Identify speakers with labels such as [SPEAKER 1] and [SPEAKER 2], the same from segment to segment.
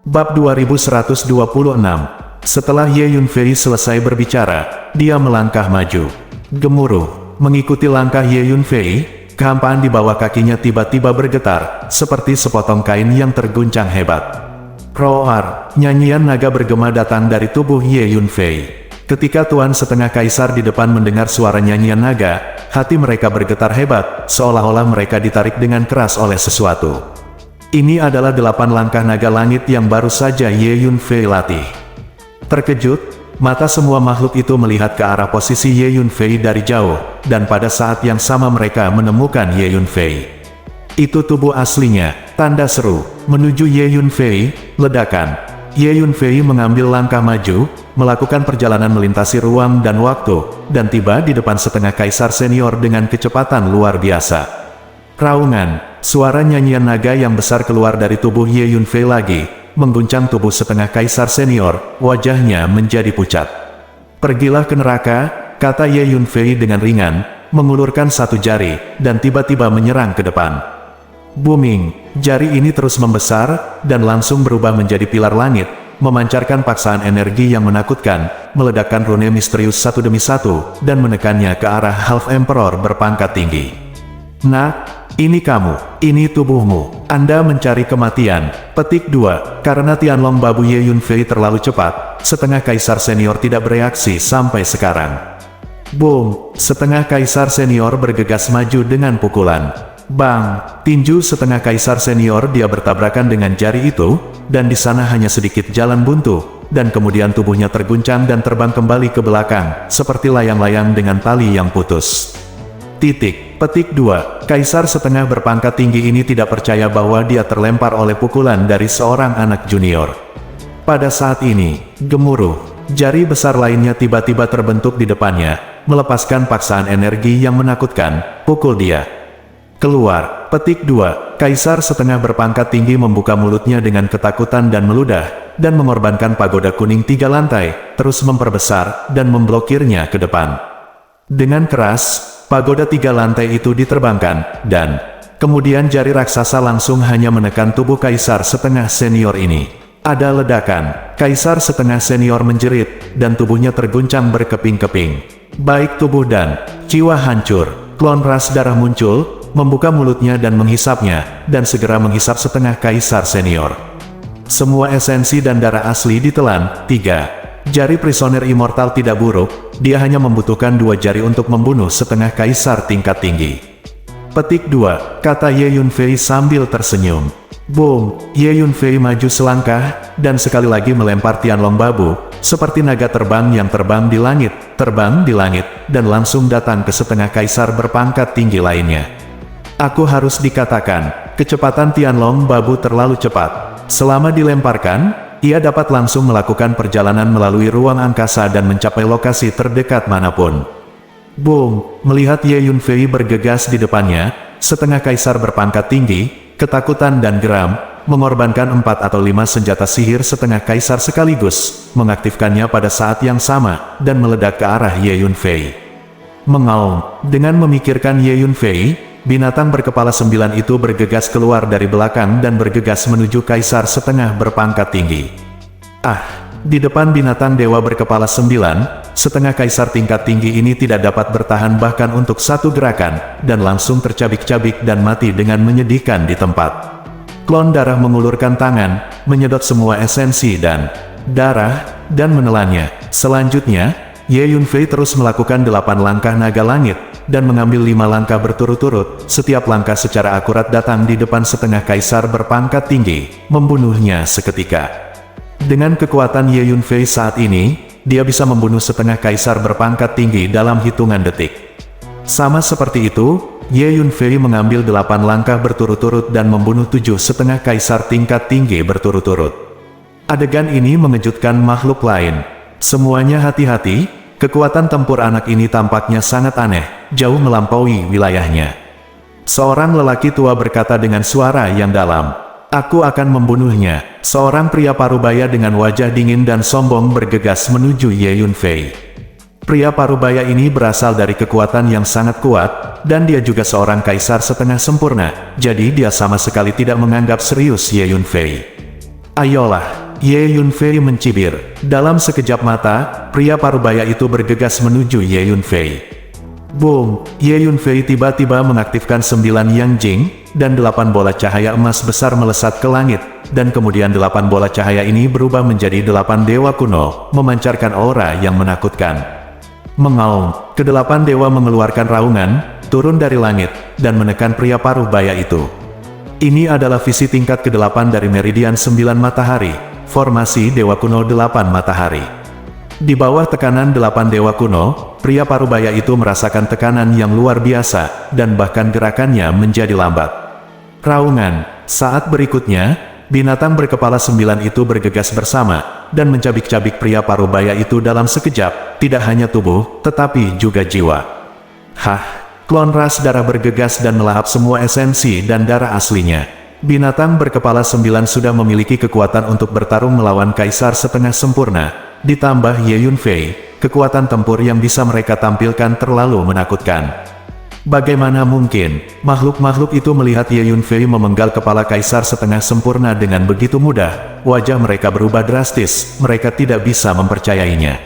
[SPEAKER 1] Bab 2126. Setelah Ye Yunfei selesai berbicara, dia melangkah maju. Gemuruh, mengikuti langkah Ye Yunfei, kehampaan di bawah kakinya tiba-tiba bergetar, seperti sepotong kain yang terguncang hebat. Roar, nyanyian naga bergema datang dari tubuh Ye Yunfei. Ketika Tuan Setengah Kaisar di depan mendengar suara nyanyian naga, hati mereka bergetar hebat, seolah-olah mereka ditarik dengan keras oleh sesuatu. Ini adalah 8 langkah naga langit yang baru saja Ye Yunfei latih. Terkejut, mata semua makhluk itu melihat ke arah posisi Ye Yunfei dari jauh, dan pada saat yang sama mereka menemukan Ye Yunfei. Itu tubuh aslinya, tanda seru, menuju Ye Yunfei, ledakan. Ye Yunfei mengambil langkah maju, melakukan perjalanan melintasi ruang dan waktu, dan tiba di depan Setengah Kaisar Senior dengan kecepatan luar biasa. Raungan, suara nyanyian naga yang besar keluar dari tubuh Ye Yunfei lagi, mengguncang tubuh Setengah Kaisar Senior, wajahnya menjadi pucat. "Pergilah ke neraka," kata Ye Yunfei dengan ringan, mengulurkan satu jari, dan tiba-tiba menyerang ke depan. Booming, jari ini terus membesar, dan langsung berubah menjadi pilar langit, memancarkan paksaan energi yang menakutkan, meledakkan rune misterius satu demi satu, dan menekannya ke arah Half Emperor berpangkat tinggi. "Nah, ini kamu, ini tubuhmu, Anda mencari kematian." Petik 2, karena Tianlong Babu Ye Yunfei terlalu cepat, Setengah Kaisar Senior tidak bereaksi sampai sekarang. Boom, Setengah Kaisar Senior bergegas maju dengan pukulan. Bang, tinju Setengah Kaisar Senior dia bertabrakan dengan jari itu, dan di sana hanya sedikit jalan buntu, dan kemudian tubuhnya terguncang dan terbang kembali ke belakang, seperti layang-layang dengan tali yang putus. Petik 2, Kaisar Setengah berpangkat tinggi ini tidak percaya bahwa dia terlempar oleh pukulan dari seorang anak junior. Pada saat ini, gemuruh, jari besar lainnya tiba-tiba terbentuk di depannya, melepaskan paksaan energi yang menakutkan, pukul dia. Keluar. Petik 2, Kaisar Setengah berpangkat tinggi membuka mulutnya dengan ketakutan dan meludah, dan mengorbankan pagoda kuning 3 lantai, terus memperbesar, dan memblokirnya ke depan. Dengan keras, pagoda 3 lantai itu diterbangkan, dan kemudian jari raksasa langsung hanya menekan tubuh Kaisar Setengah Senior ini. Ada ledakan, Kaisar Setengah Senior menjerit, dan tubuhnya terguncang berkeping-keping. Baik tubuh dan jiwa hancur. Klon ras darah muncul, membuka mulutnya dan menghisapnya, dan segera menghisap Setengah Kaisar Senior. Semua esensi dan darah asli ditelan. 3. Jari prisoner immortal tidak buruk, dia hanya membutuhkan 2 jari untuk membunuh Setengah Kaisar tingkat tinggi. Petik 2, kata Ye Yunfei sambil tersenyum. Boom, Ye Yunfei maju selangkah, dan sekali lagi melempar Tianlong Babu, seperti naga terbang yang terbang di langit, dan langsung datang ke Setengah Kaisar berpangkat tinggi lainnya. Aku harus dikatakan, kecepatan Tianlong Babu terlalu cepat. Selama dilemparkan, ia dapat langsung melakukan perjalanan melalui ruang angkasa dan mencapai lokasi terdekat manapun. Boom, melihat Ye Yunfei bergegas di depannya, Setengah Kaisar berpangkat tinggi, ketakutan dan geram, mengorbankan 4 atau 5 senjata sihir Setengah Kaisar sekaligus, mengaktifkannya pada saat yang sama, dan meledak ke arah Ye Yunfei. Mengaum, dengan memikirkan Ye Yunfei, binatang berkepala 9 itu bergegas keluar dari belakang dan bergegas menuju Kaisar Setengah berpangkat tinggi. Di depan binatang dewa berkepala 9, Setengah Kaisar tingkat tinggi ini tidak dapat bertahan bahkan untuk 1 gerakan, dan langsung tercabik-cabik dan mati dengan menyedihkan di tempat. Klon darah mengulurkan tangan, menyedot semua esensi dan darah, dan menelannya. Selanjutnya, Ye Yunfei terus melakukan 8 langkah naga langit, dan mengambil 5 langkah berturut-turut, setiap langkah secara akurat datang di depan Setengah Kaisar berpangkat tinggi, membunuhnya seketika. Dengan kekuatan Ye Yunfei saat ini, dia bisa membunuh Setengah Kaisar berpangkat tinggi dalam hitungan detik. Sama seperti itu, Ye Yunfei mengambil 8 langkah berturut-turut dan membunuh 7 Setengah Kaisar tingkat tinggi berturut-turut. Adegan ini mengejutkan makhluk lain. Semuanya hati-hati, kekuatan tempur anak ini tampaknya sangat aneh, jauh melampaui wilayahnya. Seorang lelaki tua berkata dengan suara yang dalam, "Aku akan membunuhnya." Seorang pria parubaya dengan wajah dingin dan sombong bergegas menuju Ye Yunfei. Pria parubaya ini berasal dari kekuatan yang sangat kuat, dan dia juga seorang kaisar setengah sempurna, jadi dia sama sekali tidak menganggap serius Ye Yunfei. Ayolah, Ye Yunfei mencibir. Dalam sekejap mata, pria parubaya itu bergegas menuju Ye Yunfei. Boom! Ye Yunfei tiba-tiba mengaktifkan 9 Yang Jing, dan 8 bola cahaya emas besar melesat ke langit, dan kemudian 8 bola cahaya ini berubah menjadi 8 dewa kuno, memancarkan aura yang menakutkan. Mengaum, ke-8 dewa mengeluarkan raungan, turun dari langit, dan menekan pria parubaya itu. Ini adalah visi tingkat ke-8 dari Meridian 9 Matahari, formasi Dewa Kuno 8 Matahari. Di bawah tekanan 8 dewa kuno, pria parubaya itu merasakan tekanan yang luar biasa, dan bahkan gerakannya menjadi lambat. Raungan, saat berikutnya, binatang berkepala 9 itu bergegas bersama, dan mencabik-cabik pria parubaya itu dalam sekejap, tidak hanya tubuh, tetapi juga jiwa. Hah, klon ras darah bergegas dan melahap semua esensi dan darah aslinya. Binatang berkepala 9 sudah memiliki kekuatan untuk bertarung melawan kaisar setengah sempurna. Ditambah Ye Yunfei, kekuatan tempur yang bisa mereka tampilkan terlalu menakutkan. Bagaimana mungkin, makhluk-makhluk itu melihat Ye Yunfei memenggal kepala kaisar setengah sempurna dengan begitu mudah, wajah mereka berubah drastis, mereka tidak bisa mempercayainya.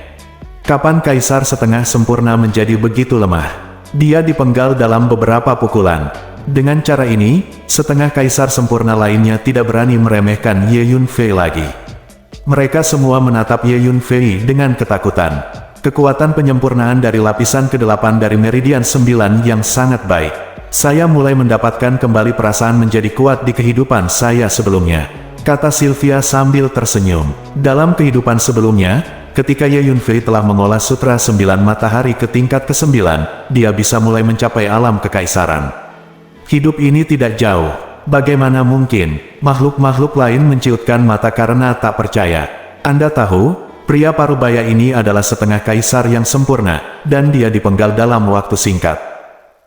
[SPEAKER 1] Kapan kaisar setengah sempurna menjadi begitu lemah? Dia dipenggal dalam beberapa pukulan. Dengan cara ini, setengah kaisar sempurna lainnya tidak berani meremehkan Ye Yunfei lagi. Mereka semua menatap Ye Yunfei dengan ketakutan. Kekuatan penyempurnaan dari lapisan ke-8 dari Meridian 9 yang sangat baik. Saya mulai mendapatkan kembali perasaan menjadi kuat di kehidupan saya sebelumnya, kata Sylvia sambil tersenyum. Dalam kehidupan sebelumnya, ketika Ye Yunfei telah mengolah Sutra 9 Matahari ke tingkat ke-9, dia bisa mulai mencapai alam kekaisaran. Hidup ini tidak jauh. Bagaimana mungkin, makhluk-makhluk lain menciutkan mata karena tak percaya. Anda tahu, pria parubaya ini adalah setengah kaisar yang sempurna, dan dia dipenggal dalam waktu singkat.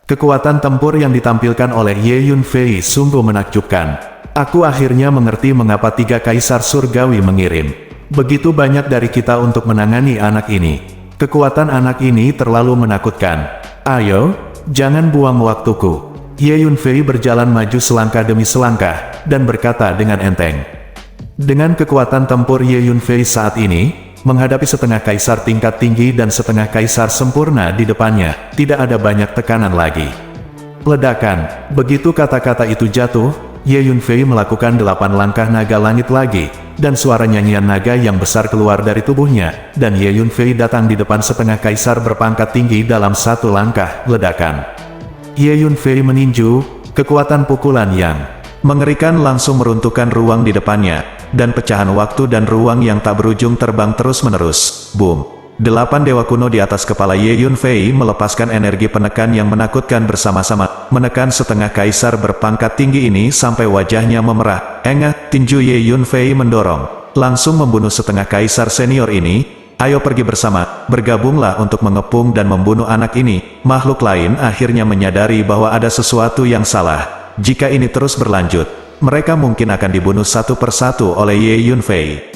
[SPEAKER 1] Kekuatan tempur yang ditampilkan oleh Ye Yunfei sungguh menakjubkan. Aku akhirnya mengerti mengapa 3 kaisar surgawi mengirim begitu banyak dari kita untuk menangani anak ini. Kekuatan anak ini terlalu menakutkan. Ayo, jangan buang waktuku. Ye Yunfei berjalan maju selangkah demi selangkah, dan berkata dengan enteng. Dengan kekuatan tempur Ye Yunfei saat ini, menghadapi setengah kaisar tingkat tinggi dan setengah kaisar sempurna di depannya, tidak ada banyak tekanan lagi. Ledakan, begitu kata-kata itu jatuh, Ye Yunfei melakukan 8 langkah naga langit lagi, dan suara nyanyian naga yang besar keluar dari tubuhnya, dan Ye Yunfei datang di depan setengah kaisar berpangkat tinggi dalam 1 langkah, ledakan. Ye Yunfei meninju, kekuatan pukulan yang mengerikan langsung meruntuhkan ruang di depannya, dan pecahan waktu dan ruang yang tak berujung terbang terus-menerus. Boom! 8 dewa kuno di atas kepala Ye Yunfei melepaskan energi penekan yang menakutkan bersama-sama, menekan setengah kaisar berpangkat tinggi ini sampai wajahnya memerah. Engah, tinju Ye Yunfei mendorong, langsung membunuh setengah kaisar senior ini. Ayo pergi bersama, bergabunglah untuk mengepung dan membunuh anak ini. Makhluk lain akhirnya menyadari bahwa ada sesuatu yang salah. Jika ini terus berlanjut, mereka mungkin akan dibunuh satu persatu oleh Ye Yunfei.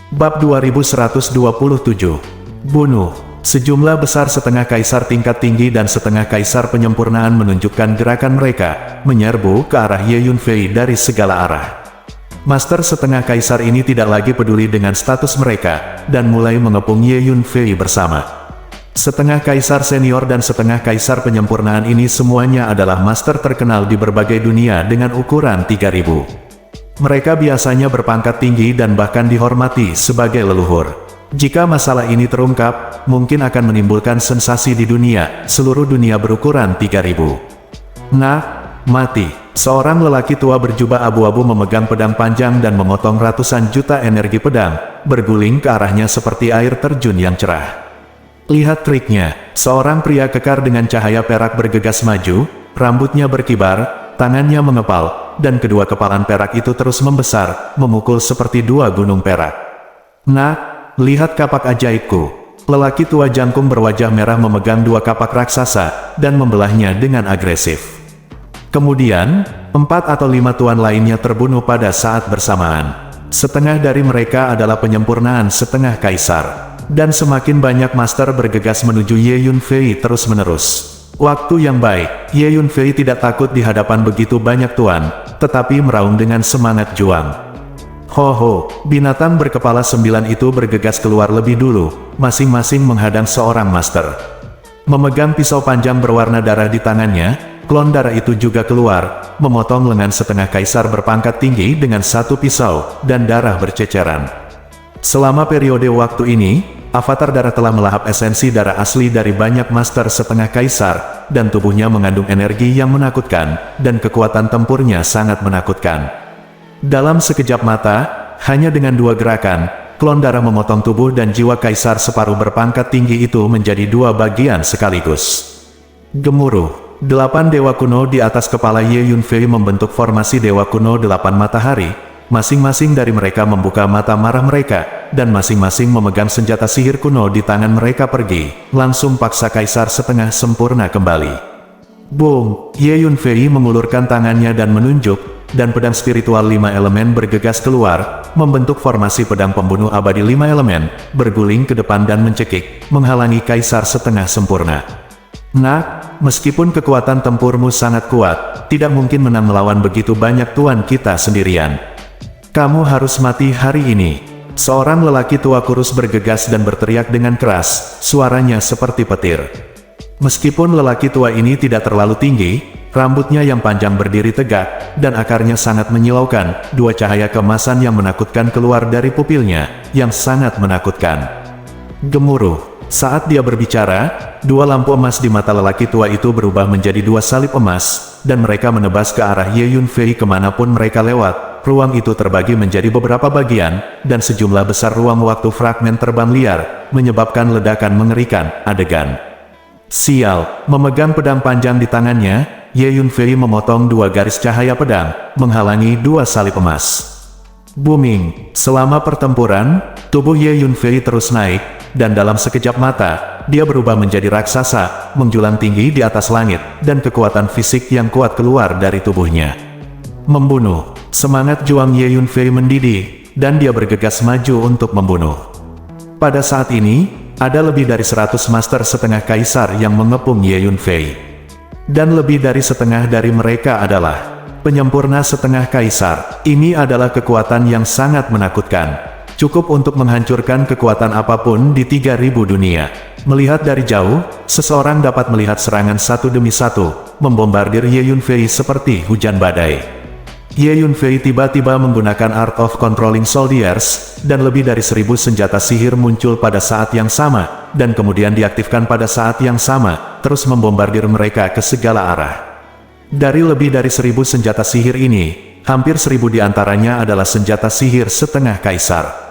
[SPEAKER 1] Bab 2127. Bunuh. Sejumlah besar setengah kaisar tingkat tinggi dan setengah kaisar penyempurnaan menunjukkan gerakan mereka, menyerbu ke arah Ye Yunfei dari segala arah. Master setengah kaisar ini tidak lagi peduli dengan status mereka, dan mulai mengepung Ye Yunfei bersama. Setengah kaisar senior dan setengah kaisar penyempurnaan ini semuanya adalah master terkenal di berbagai dunia dengan ukuran 3000. Mereka biasanya berpangkat tinggi dan bahkan dihormati sebagai leluhur. Jika masalah ini terungkap, mungkin akan menimbulkan sensasi di dunia, seluruh dunia berukuran 3000. Mati. Seorang lelaki tua berjubah abu-abu memegang pedang panjang dan memotong ratusan juta energi pedang, berguling ke arahnya seperti air terjun yang cerah. Lihat triknya, seorang pria kekar dengan cahaya perak bergegas maju, rambutnya berkibar, tangannya mengepal, dan kedua kepalan perak itu terus membesar, memukul seperti 2 gunung perak. Lihat kapak ajaibku. Lelaki tua jangkung berwajah merah memegang 2 kapak raksasa, dan membelahnya dengan agresif. Kemudian, 4 atau 5 tuan lainnya terbunuh pada saat bersamaan. Setengah dari mereka adalah penyempurnaan setengah kaisar. Dan semakin banyak master bergegas menuju Ye Yunfei terus-menerus. Waktu yang baik, Ye Yunfei tidak takut di hadapan begitu banyak tuan, tetapi meraung dengan semangat juang. Ho ho, binatang berkepala 9 itu bergegas keluar lebih dulu, masing-masing menghadang seorang master. Memegang pisau panjang berwarna darah di tangannya, klon darah itu juga keluar, memotong lengan setengah kaisar berpangkat tinggi dengan satu pisau, dan darah berceceran. Selama periode waktu ini, avatar darah telah melahap esensi darah asli dari banyak master setengah kaisar, dan tubuhnya mengandung energi yang menakutkan, dan kekuatan tempurnya sangat menakutkan. Dalam sekejap mata, hanya dengan 2 gerakan, klon darah memotong tubuh dan jiwa kaisar separuh berpangkat tinggi itu menjadi 2 bagian sekaligus. Gemuruh. 8 dewa kuno di atas kepala Ye Yunfei membentuk formasi dewa kuno 8 matahari. Masing-masing dari mereka membuka mata marah mereka, dan masing-masing memegang senjata sihir kuno di tangan mereka pergi, langsung paksa kaisar setengah sempurna kembali. Boom! Ye Yunfei mengulurkan tangannya dan menunjuk, dan pedang spiritual 5 elemen bergegas keluar, membentuk formasi pedang pembunuh abadi 5 elemen, berguling ke depan dan mencekik, menghalangi kaisar setengah sempurna. Nak, meskipun kekuatan tempurmu sangat kuat, tidak mungkin menang melawan begitu banyak tuan kita sendirian. Kamu harus mati hari ini. Seorang lelaki tua kurus bergegas dan berteriak dengan keras, suaranya seperti petir. Meskipun lelaki tua ini tidak terlalu tinggi, rambutnya yang panjang berdiri tegak, dan akarnya sangat menyilaukan, 2 cahaya keemasan yang menakutkan keluar dari pupilnya, yang sangat menakutkan. Gemuruh. Saat dia berbicara, 2 lampu emas di mata lelaki tua itu berubah menjadi 2 salib emas, dan mereka menebas ke arah Ye Yunfei kemanapun mereka lewat. Ruang itu terbagi menjadi beberapa bagian, dan sejumlah besar ruang waktu fragmen terbang liar, menyebabkan ledakan mengerikan. Adegan. Sial, memegang pedang panjang di tangannya, Ye Yunfei memotong 2 garis cahaya pedang, menghalangi 2 salib emas. Booming. Selama pertempuran, tubuh Ye Yunfei terus naik, dan dalam sekejap mata, dia berubah menjadi raksasa, menjulang tinggi di atas langit, dan kekuatan fisik yang kuat keluar dari tubuhnya. Membunuh. Semangat juang Ye Yunfei mendidih, dan dia bergegas maju untuk membunuh. Pada saat ini, ada lebih dari 100 master setengah kaisar yang mengepung Ye Yunfei. Dan lebih dari setengah dari mereka adalah penyempurna setengah kaisar. Ini adalah kekuatan yang sangat menakutkan. Cukup untuk menghancurkan kekuatan apapun di 3000 dunia. Melihat dari jauh, seseorang dapat melihat serangan satu demi satu, membombardir Ye Yunfei seperti hujan badai. Ye Yunfei tiba-tiba menggunakan Art of Controlling Soldiers, dan lebih dari 1000 senjata sihir muncul pada saat yang sama, dan kemudian diaktifkan pada saat yang sama, terus membombardir mereka ke segala arah. Dari lebih dari 1000 senjata sihir ini, hampir 1000 diantaranya adalah senjata sihir setengah kaisar.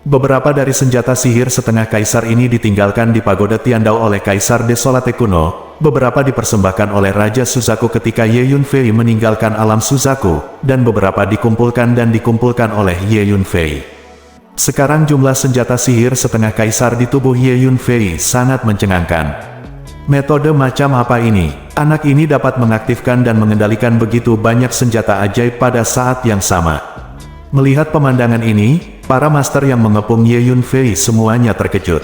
[SPEAKER 1] Beberapa dari senjata sihir setengah kaisar ini ditinggalkan di pagoda Tiandao oleh Kaisar Desolate kuno, beberapa dipersembahkan oleh Raja Suzaku ketika Ye Yunfei meninggalkan alam Suzaku, dan beberapa dikumpulkan oleh Ye Yunfei. Sekarang jumlah senjata sihir setengah kaisar di tubuh Ye Yunfei sangat mencengangkan. Metode macam apa ini? Anak ini dapat mengaktifkan dan mengendalikan begitu banyak senjata ajaib pada saat yang sama. Melihat pemandangan ini, para master yang mengepung Ye Yunfei semuanya terkejut.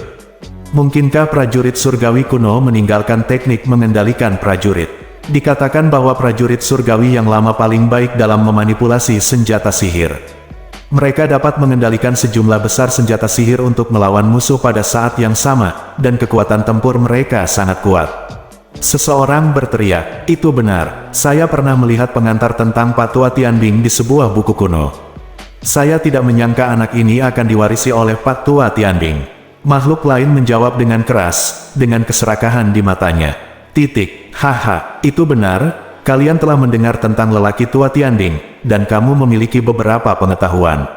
[SPEAKER 1] Mungkinkah prajurit surgawi kuno meninggalkan teknik mengendalikan prajurit? Dikatakan bahwa prajurit surgawi yang lama paling baik dalam memanipulasi senjata sihir. Mereka dapat mengendalikan sejumlah besar senjata sihir untuk melawan musuh pada saat yang sama, dan kekuatan tempur mereka sangat kuat. Seseorang berteriak, "Itu benar, saya pernah melihat pengantar tentang Patua Tianbing di sebuah buku kuno. Saya tidak menyangka anak ini akan diwarisi oleh Patua Tianbing." Makhluk lain menjawab dengan keras, dengan keserakahan di matanya. Haha, itu benar, kalian telah mendengar tentang lelaki tua Tianbing, dan kamu memiliki beberapa pengetahuan.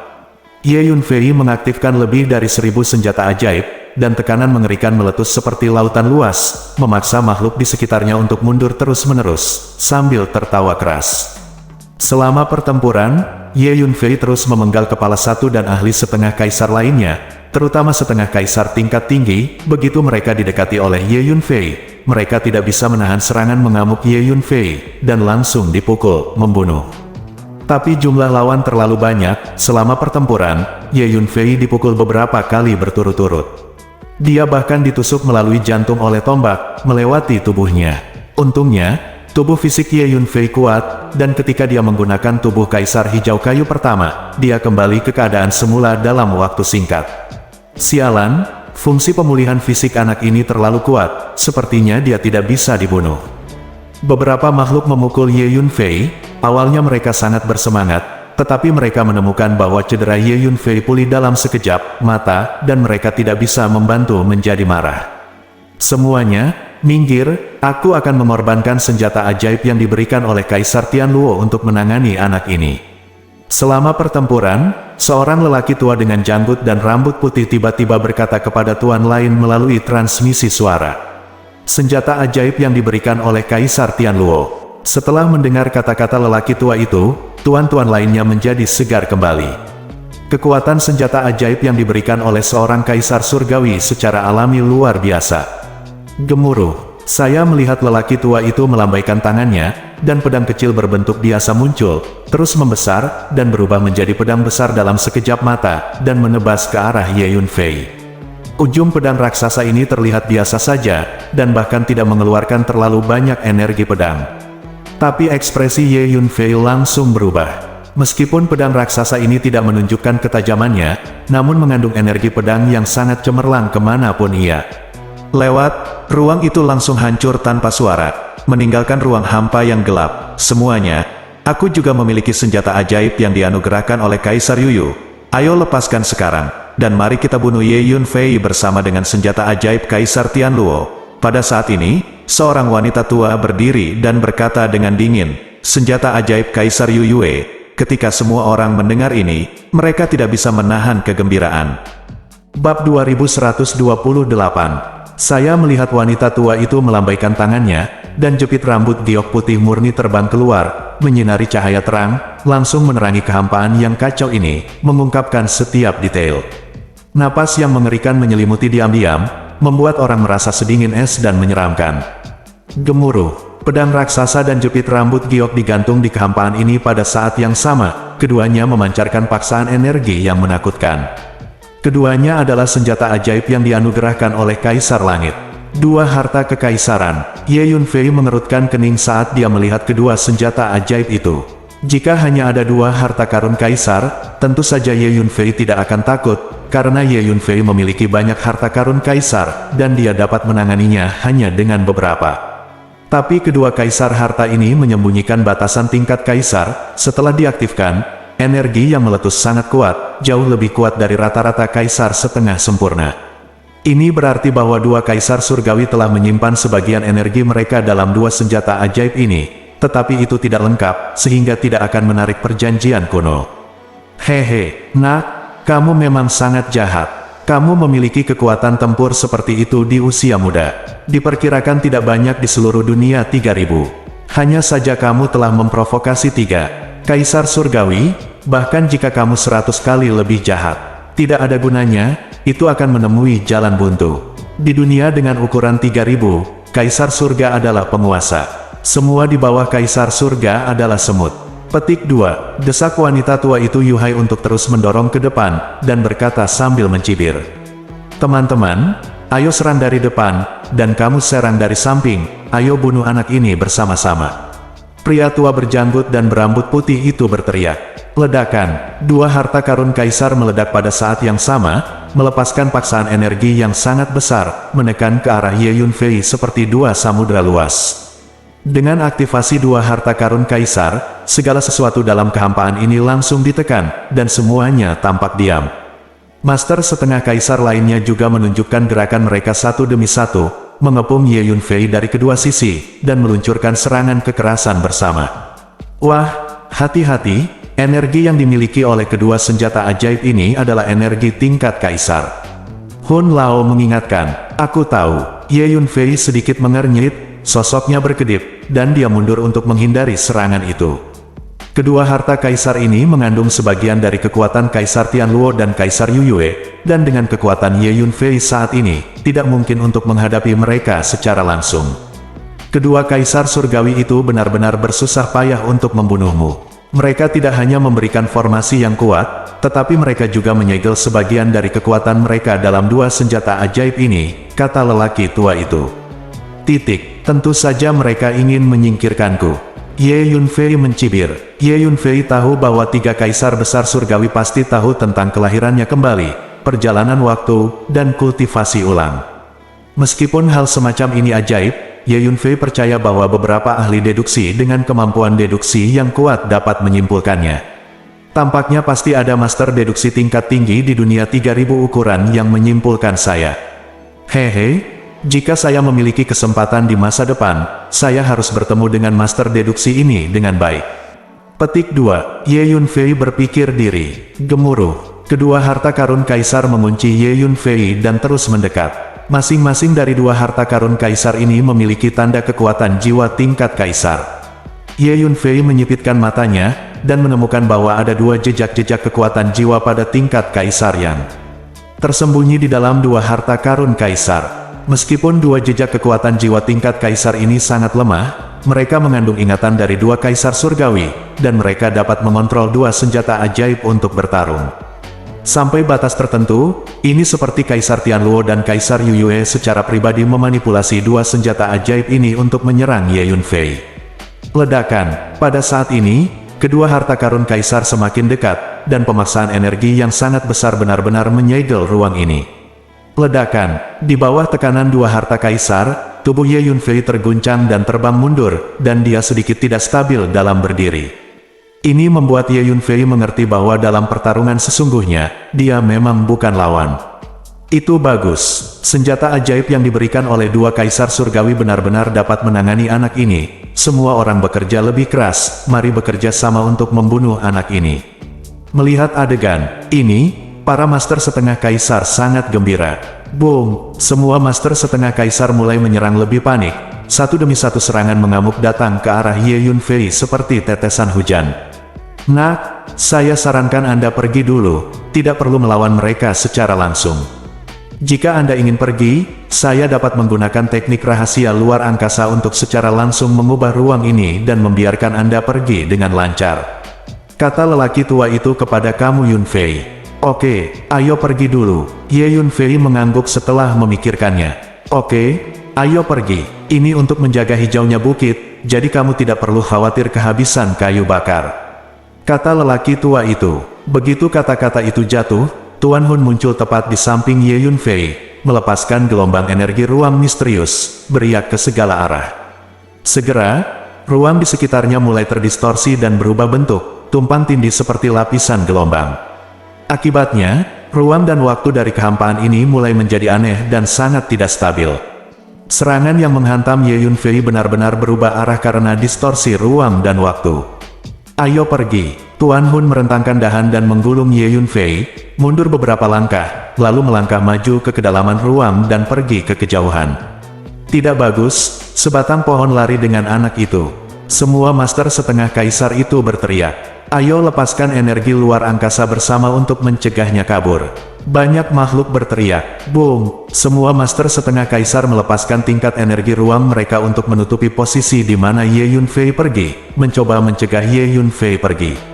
[SPEAKER 1] Ye Yunfei mengaktifkan lebih dari 1000 senjata ajaib, dan tekanan mengerikan meletus seperti lautan luas, memaksa makhluk di sekitarnya untuk mundur terus-menerus, sambil tertawa keras. Selama pertempuran, Ye Yunfei terus memenggal kepala satu dan ahli setengah kaisar lainnya, terutama setengah kaisar tingkat tinggi. Begitu mereka didekati oleh Ye Yunfei, mereka tidak bisa menahan serangan mengamuk Ye Yunfei, dan langsung dipukul, membunuh. Tapi jumlah lawan terlalu banyak. Selama pertempuran, Ye Yunfei dipukul beberapa kali berturut-turut. Dia bahkan ditusuk melalui jantung oleh tombak, melewati tubuhnya. Untungnya, Tubuh fisik Ye Yunfei kuat, dan ketika dia menggunakan tubuh Kaisar Hijau Kayu pertama, dia kembali ke keadaan semula dalam waktu singkat. Sialan, fungsi pemulihan fisik anak ini terlalu kuat, sepertinya dia tidak bisa dibunuh. Beberapa makhluk memukul Ye Yunfei, awalnya mereka sangat bersemangat, tetapi mereka menemukan bahwa cedera Ye Yunfei pulih dalam sekejap mata, dan mereka tidak bisa membantu menjadi marah. Semuanya, minggir, aku akan mengorbankan senjata ajaib yang diberikan oleh Kaisar Tianluo untuk menangani anak ini. Selama pertempuran, seorang lelaki tua dengan janggut dan rambut putih tiba-tiba berkata kepada tuan lain melalui transmisi suara. Senjata ajaib yang diberikan oleh Kaisar Tianluo. Setelah mendengar kata-kata lelaki tua itu, tuan-tuan lainnya menjadi segar kembali. Kekuatan senjata ajaib yang diberikan oleh seorang Kaisar Surgawi secara alami luar biasa. Gemuruh. Saya melihat lelaki tua itu melambaikan tangannya, dan pedang kecil berbentuk biasa muncul, terus membesar, dan berubah menjadi pedang besar dalam sekejap mata, dan menebas ke arah Ye Yunfei. Ujung pedang raksasa ini terlihat biasa saja, dan bahkan tidak mengeluarkan terlalu banyak energi pedang. Tapi ekspresi Ye Yunfei langsung berubah. Meskipun pedang raksasa ini tidak menunjukkan ketajamannya, namun mengandung energi pedang yang sangat cemerlang kemanapun ia lewat, ruang itu langsung hancur tanpa suara, meninggalkan ruang hampa yang gelap. Semuanya, aku juga memiliki senjata ajaib yang dianugerahkan oleh Kaisar Yuyu. Ayo lepaskan sekarang, dan mari kita bunuh Ye Yunfei bersama dengan senjata ajaib Kaisar Tianluo. Pada saat ini, seorang wanita tua berdiri dan berkata dengan dingin, senjata ajaib Kaisar Yuyue. Ketika semua orang mendengar ini, mereka tidak bisa menahan kegembiraan. Bab 2128. Saya melihat wanita tua itu melambaikan tangannya, dan jepit rambut giok putih murni terbang keluar, menyinari cahaya terang, langsung menerangi kehampaan yang kacau ini, mengungkapkan setiap detail. Napas yang mengerikan menyelimuti diam-diam, membuat orang merasa sedingin es dan menyeramkan. Gemuruh, pedang raksasa dan jepit rambut giok digantung di kehampaan ini pada saat yang sama, keduanya memancarkan paksaan energi yang menakutkan. Keduanya adalah senjata ajaib yang dianugerahkan oleh Kaisar Langit. Dua harta kekaisaran. Ye Yunfei mengerutkan kening saat dia melihat kedua senjata ajaib itu. Jika hanya ada dua harta karun kaisar, tentu saja Ye Yunfei tidak akan takut, karena Ye Yunfei memiliki banyak harta karun kaisar, dan dia dapat menanganinya hanya dengan beberapa. Tapi kedua kaisar harta ini menyembunyikan batasan tingkat kaisar. Setelah diaktifkan, energi yang meletus sangat kuat, jauh lebih kuat dari rata-rata kaisar setengah sempurna. Ini berarti bahwa dua kaisar surgawi telah menyimpan sebagian energi mereka dalam dua senjata ajaib ini, tetapi itu tidak lengkap, sehingga tidak akan menarik perjanjian kuno. Hehe, nak, kamu memang sangat jahat. Kamu memiliki kekuatan tempur seperti itu di usia muda. Diperkirakan tidak banyak di seluruh dunia 3000. Hanya saja kamu telah memprovokasi 3 Kaisar Surgawi, bahkan jika kamu 100 kali lebih jahat. Tidak ada gunanya, itu akan menemui jalan buntu. Di dunia dengan ukuran 3000, Kaisar Surga adalah penguasa. Semua di bawah Kaisar Surga adalah semut. Petik 2. Desak wanita tua itu Yuhai untuk terus mendorong ke depan, dan berkata sambil mencibir. Teman-teman, ayo serang dari depan, dan kamu serang dari samping, ayo bunuh anak ini bersama-sama. Pria tua berjanggut dan berambut putih itu berteriak. Ledakan, dua harta karun kaisar meledak pada saat yang sama, melepaskan paksaan energi yang sangat besar, menekan ke arah Ye Yunfei seperti dua samudra luas. Dengan aktivasi dua harta karun kaisar, segala sesuatu dalam kehampaan ini langsung ditekan, dan semuanya tampak diam. Master setengah kaisar lainnya juga menunjukkan gerakan mereka satu demi satu, mengepung Ye Yunfei dari kedua sisi, dan meluncurkan serangan kekerasan bersama. Wah, hati-hati, energi yang dimiliki oleh kedua senjata ajaib ini adalah energi tingkat kaisar. Hun Lao mengingatkan, aku tahu. Ye Yunfei sedikit mengernyit, sosoknya berkedip, dan dia mundur untuk menghindari serangan itu. Kedua harta kaisar ini mengandung sebagian dari kekuatan Kaisar Tianluo dan Kaisar Yuyue, dan dengan kekuatan Ye Yunfei saat ini, tidak mungkin untuk menghadapi mereka secara langsung. Kedua kaisar surgawi itu benar-benar bersusah payah untuk membunuhmu. Mereka tidak hanya memberikan formasi yang kuat, tetapi mereka juga menyegel sebagian dari kekuatan mereka dalam dua senjata ajaib ini, kata lelaki tua itu. Titik. tentu saja mereka ingin menyingkirkanku. Ye Yunfei mencibir. Ye Yunfei tahu bahwa tiga kaisar besar surgawi pasti tahu tentang kelahirannya kembali, perjalanan waktu, dan kultivasi ulang. Meskipun hal semacam ini ajaib, Ye Yunfei percaya bahwa beberapa ahli deduksi dengan kemampuan deduksi yang kuat dapat menyimpulkannya. Tampaknya pasti ada master deduksi tingkat tinggi di dunia 3000 ukuran yang menyimpulkan saya. Hehe, jika saya memiliki kesempatan di masa depan, saya harus bertemu dengan master deduksi ini dengan baik. Petik 2. Ye Yunfei berpikir diri. Gemuruh. Kedua harta karun kaisar mengunci Ye Yunfei dan terus mendekat. Masing-masing dari dua harta karun kaisar ini memiliki tanda kekuatan jiwa tingkat kaisar. Ye Yunfei menyipitkan matanya, dan menemukan bahwa ada dua jejak-jejak kekuatan jiwa pada tingkat kaisar yang tersembunyi di dalam dua harta karun kaisar. Meskipun dua jejak kekuatan jiwa tingkat kaisar ini sangat lemah, mereka mengandung ingatan dari dua kaisar surgawi, dan mereka dapat mengontrol dua senjata ajaib untuk bertarung. Sampai batas tertentu, ini seperti Kaisar Tianluo dan Kaisar Yuyue secara pribadi memanipulasi dua senjata ajaib ini untuk menyerang Ye Yunfei. Ledakan. Pada saat ini, kedua harta karun kaisar semakin dekat, dan pemaksaan energi yang sangat besar benar-benar menyegel ruang ini. Ledakan. Di bawah tekanan dua harta kaisar, tubuh Ye Yunfei terguncang dan terbang mundur, dan dia sedikit tidak stabil dalam berdiri. Ini membuat Ye Yunfei mengerti bahwa dalam pertarungan sesungguhnya, dia memang bukan lawan. Itu bagus. Senjata ajaib yang diberikan oleh dua kaisar surgawi benar-benar dapat menangani anak ini. Semua orang bekerja lebih keras, mari bekerja sama untuk membunuh anak ini. Melihat adegan ini, para master setengah kaisar sangat gembira. Boom! Semua master setengah kaisar mulai menyerang lebih panik. Satu demi satu serangan mengamuk datang ke arah Ye Yunfei seperti tetesan hujan. Nak, saya sarankan Anda pergi dulu, tidak perlu melawan mereka secara langsung. Jika Anda ingin pergi, saya dapat menggunakan teknik rahasia luar angkasa untuk secara langsung mengubah ruang ini dan membiarkan Anda pergi dengan lancar. Kata lelaki tua itu kepada kamu Yunfei. Oke, ayo pergi dulu. Ye Yunfei mengangguk setelah memikirkannya. Oke, ayo pergi. Ini untuk menjaga hijaunya bukit, jadi kamu tidak perlu khawatir kehabisan kayu bakar. Kata lelaki tua itu. Begitu kata-kata itu jatuh, Tuan Hun muncul tepat di samping Ye Yunfei, melepaskan gelombang energi ruang misterius, beriak ke segala arah. Segera, ruang di sekitarnya mulai terdistorsi dan berubah bentuk, tumpang tindih seperti lapisan gelombang. Akibatnya, ruang dan waktu dari kehampaan ini mulai menjadi aneh dan sangat tidak stabil. Serangan yang menghantam Ye Yunfei benar-benar berubah arah karena distorsi ruang dan waktu. Ayo pergi. Tuan Hun merentangkan dahan dan menggulung Ye Yunfei, mundur beberapa langkah, lalu melangkah maju ke kedalaman ruang dan pergi ke kejauhan. Tidak bagus, sebatang pohon lari dengan anak itu. Semua master setengah kaisar itu berteriak. Ayo lepaskan energi luar angkasa bersama untuk mencegahnya kabur. Banyak makhluk berteriak. Boom! Semua master setengah kaisar melepaskan tingkat energi ruang mereka untuk menutupi posisi di mana Ye Yunfei pergi, mencoba mencegah Ye Yunfei pergi.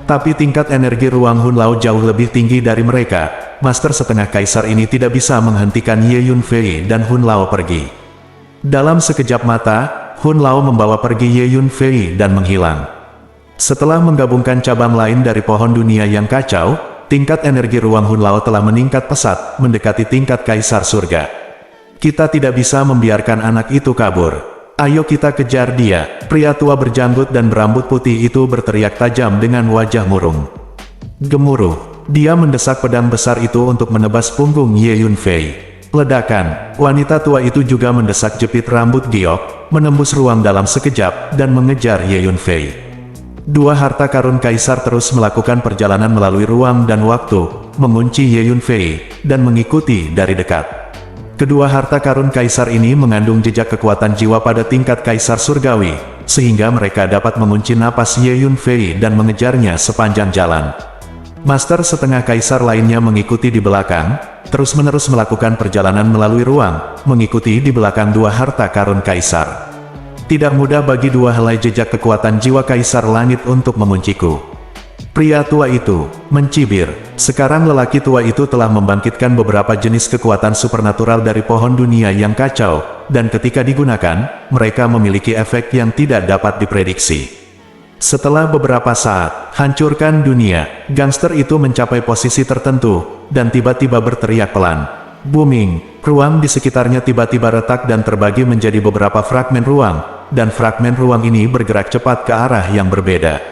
[SPEAKER 1] Tapi tingkat energi ruang Hun Lao jauh lebih tinggi dari mereka. Master setengah kaisar ini tidak bisa menghentikan Ye Yunfei dan Hun Lao pergi. Dalam sekejap mata, Hun Lao membawa pergi Ye Yunfei dan menghilang. Setelah menggabungkan cabang lain dari pohon dunia yang kacau, tingkat energi ruang Hun Lao telah meningkat pesat, mendekati tingkat kaisar surga. Kita tidak bisa membiarkan anak itu kabur. Ayo kita kejar dia. Pria tua berjanggut dan berambut putih itu berteriak tajam dengan wajah murung. Gemuruh. Dia mendesak pedang besar itu untuk menebas punggung Ye Yunfei. Ledakan. Wanita tua itu juga mendesak jepit rambut giok, menembus ruang dalam sekejap, dan mengejar Ye Yunfei. Dua harta karun kaisar terus melakukan perjalanan melalui ruang dan waktu, mengunci Ye Yunfei, dan mengikuti dari dekat. Kedua harta karun kaisar ini mengandung jejak kekuatan jiwa pada tingkat kaisar surgawi, sehingga mereka dapat mengunci napas Ye Yunfei dan mengejarnya sepanjang jalan. Master setengah kaisar lainnya mengikuti di belakang, terus-menerus melakukan perjalanan melalui ruang, mengikuti di belakang dua harta karun kaisar. Tidak mudah bagi dua helai jejak kekuatan jiwa kaisar langit untuk mengunciku. Pria tua itu mencibir. Sekarang lelaki tua itu telah membangkitkan beberapa jenis kekuatan supernatural dari pohon dunia yang kacau, dan ketika digunakan, mereka memiliki efek yang tidak dapat diprediksi. Setelah beberapa saat, hancurkan dunia, gangster itu mencapai posisi tertentu, dan tiba-tiba berteriak pelan. Booming, ruang di sekitarnya tiba-tiba retak dan terbagi menjadi beberapa fragmen ruang, dan fragmen ruang ini bergerak cepat ke arah yang berbeda.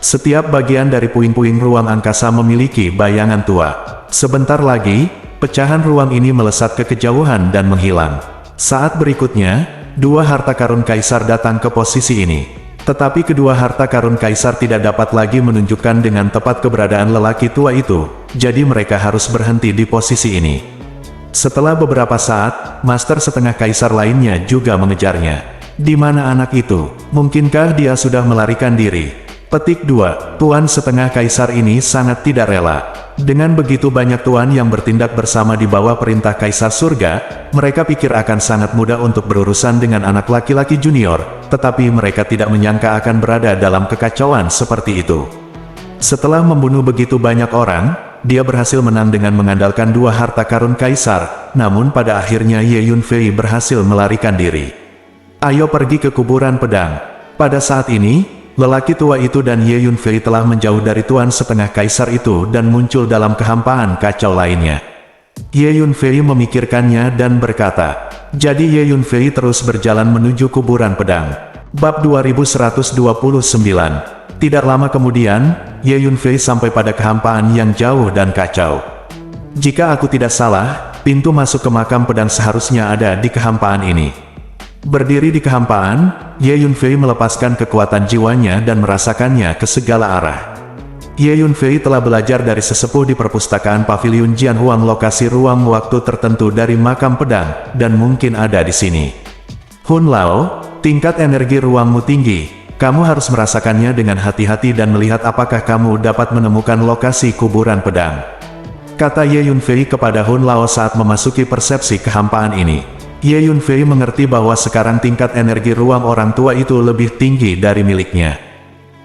[SPEAKER 1] Setiap bagian dari puing-puing ruang angkasa memiliki bayangan tua. Sebentar lagi, pecahan ruang ini melesat ke kejauhan dan menghilang. Saat berikutnya, dua harta karun kaisar datang ke posisi ini. Tetapi kedua harta karun kaisar tidak dapat lagi menunjukkan dengan tepat keberadaan lelaki tua itu, jadi mereka harus berhenti di posisi ini. Setelah beberapa saat, master setengah kaisar lainnya juga mengejarnya. Di mana anak itu? Mungkinkah dia sudah melarikan diri? Petik 2. Tuan setengah kaisar ini sangat tidak rela. Dengan begitu banyak tuan yang bertindak bersama di bawah perintah kaisar surga, mereka pikir akan sangat mudah untuk berurusan dengan anak laki-laki junior, tetapi mereka tidak menyangka akan berada dalam kekacauan seperti itu. Setelah membunuh begitu banyak orang, dia berhasil menang dengan mengandalkan dua harta karun kaisar, namun pada akhirnya Ye Yunfei berhasil melarikan diri. Ayo pergi ke kuburan pedang. Pada saat ini, lelaki tua itu dan Ye Yunfei telah menjauh dari tuan setengah kaisar itu dan muncul dalam kehampaan kacau lainnya. Ye Yunfei memikirkannya dan berkata, jadi Ye Yunfei terus berjalan menuju kuburan pedang. Bab 2129. Tidak lama kemudian, Ye Yunfei sampai pada kehampaan yang jauh dan kacau. Jika aku tidak salah, pintu masuk ke makam pedang seharusnya ada di kehampaan ini. Berdiri di kehampaan, Ye Yunfei melepaskan kekuatan jiwanya dan merasakannya ke segala arah. Ye Yunfei telah belajar dari sesepuh di perpustakaan Paviliun Jianhuang lokasi ruang waktu tertentu dari makam pedang, dan mungkin ada di sini. Hun Lao, tingkat energi ruangmu tinggi, kamu harus merasakannya dengan hati-hati dan melihat apakah kamu dapat menemukan lokasi kuburan pedang. Kata Ye Yunfei kepada Hun Lao saat memasuki persepsi kehampaan ini. Ye Yunfei mengerti bahwa sekarang tingkat energi ruang orang tua itu lebih tinggi dari miliknya.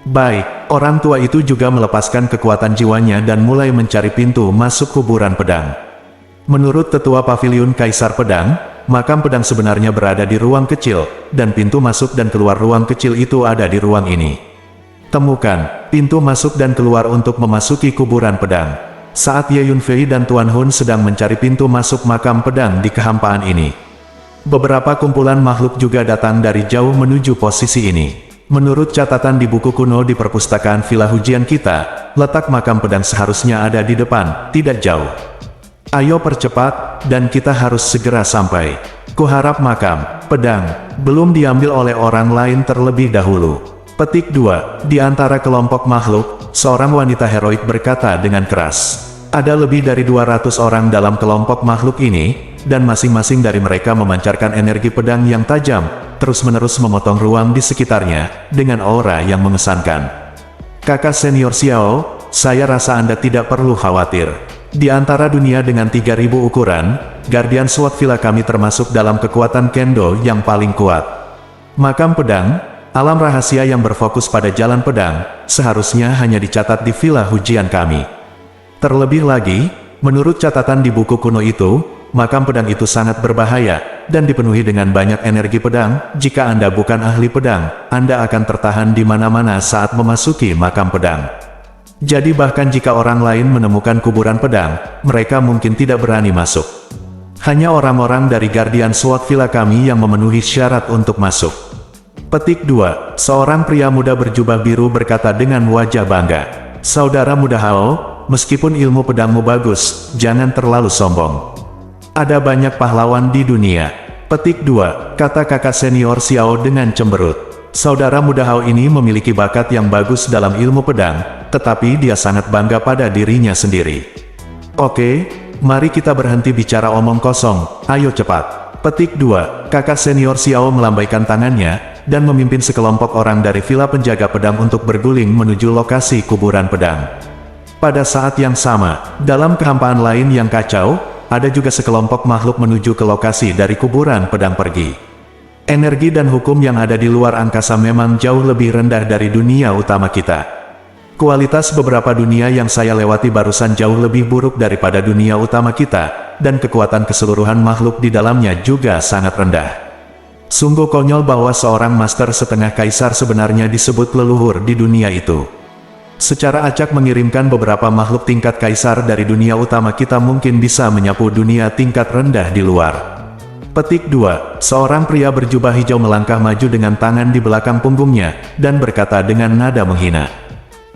[SPEAKER 1] Baik, orang tua itu juga melepaskan kekuatan jiwanya dan mulai mencari pintu masuk kuburan pedang. Menurut tetua paviliun Kaisar Pedang, makam pedang sebenarnya berada di ruang kecil, dan pintu masuk dan keluar ruang kecil itu ada di ruang ini. Temukan pintu masuk dan keluar untuk memasuki kuburan pedang. Saat Ye Yunfei dan Tuan Hun sedang mencari pintu masuk makam pedang di kehampaan ini, beberapa kumpulan makhluk juga datang dari jauh menuju posisi ini. Menurut catatan di buku kuno di perpustakaan Villa Hujian kita, letak makam pedang seharusnya ada di depan, tidak jauh. Ayo percepat, dan kita harus segera sampai. Kuharap makam pedang belum diambil oleh orang lain terlebih dahulu. Petik 2. Di antara kelompok makhluk, seorang wanita heroik berkata dengan keras. Ada lebih dari 200 orang dalam kelompok makhluk ini, dan masing-masing dari mereka memancarkan energi pedang yang tajam, terus-menerus memotong ruang di sekitarnya, dengan aura yang mengesankan. Kakak senior Xiao, saya rasa Anda tidak perlu khawatir. Di antara dunia dengan 3000 ukuran, Guardian Sword Villa kami termasuk dalam kekuatan Kendo yang paling kuat. Makam pedang, alam rahasia yang berfokus pada jalan pedang, seharusnya hanya dicatat di Villa Hujian kami. Terlebih lagi, menurut catatan di buku kuno itu, makam pedang itu sangat berbahaya, dan dipenuhi dengan banyak energi pedang. Jika Anda bukan ahli pedang, Anda akan tertahan di mana-mana saat memasuki makam pedang. Jadi bahkan jika orang lain menemukan kuburan pedang, mereka mungkin tidak berani masuk. Hanya orang-orang dari Guardian Sword Villa kami yang memenuhi syarat untuk masuk. Petik 2. Seorang pria muda berjubah biru berkata dengan wajah bangga. Saudara muda Hao, meskipun ilmu pedangmu bagus, jangan terlalu sombong. Ada banyak pahlawan di dunia. Petik 2. Kata kakak senior Xiao dengan cemberut. Saudara muda Hao ini memiliki bakat yang bagus dalam ilmu pedang, tetapi dia sangat bangga pada dirinya sendiri. Oke, mari kita berhenti bicara omong kosong, ayo cepat. Petik 2. Kakak senior Xiao melambaikan tangannya, dan memimpin sekelompok orang dari Villa Penjaga Pedang untuk berguling menuju lokasi kuburan pedang. Pada saat yang sama, dalam kehampaan lain yang kacau, ada juga sekelompok makhluk menuju ke lokasi dari kuburan pedang pergi. Energi dan hukum yang ada di luar angkasa memang jauh lebih rendah dari dunia utama kita. Kualitas beberapa dunia yang saya lewati barusan jauh lebih buruk daripada dunia utama kita, dan kekuatan keseluruhan makhluk di dalamnya juga sangat rendah. Sungguh konyol bahwa seorang master setengah kaisar sebenarnya disebut leluhur di dunia itu. Secara acak mengirimkan beberapa makhluk tingkat kaisar dari dunia utama kita mungkin bisa menyapu dunia tingkat rendah di luar. Petik 2. Seorang pria berjubah hijau melangkah maju dengan tangan di belakang punggungnya, dan berkata dengan nada menghina.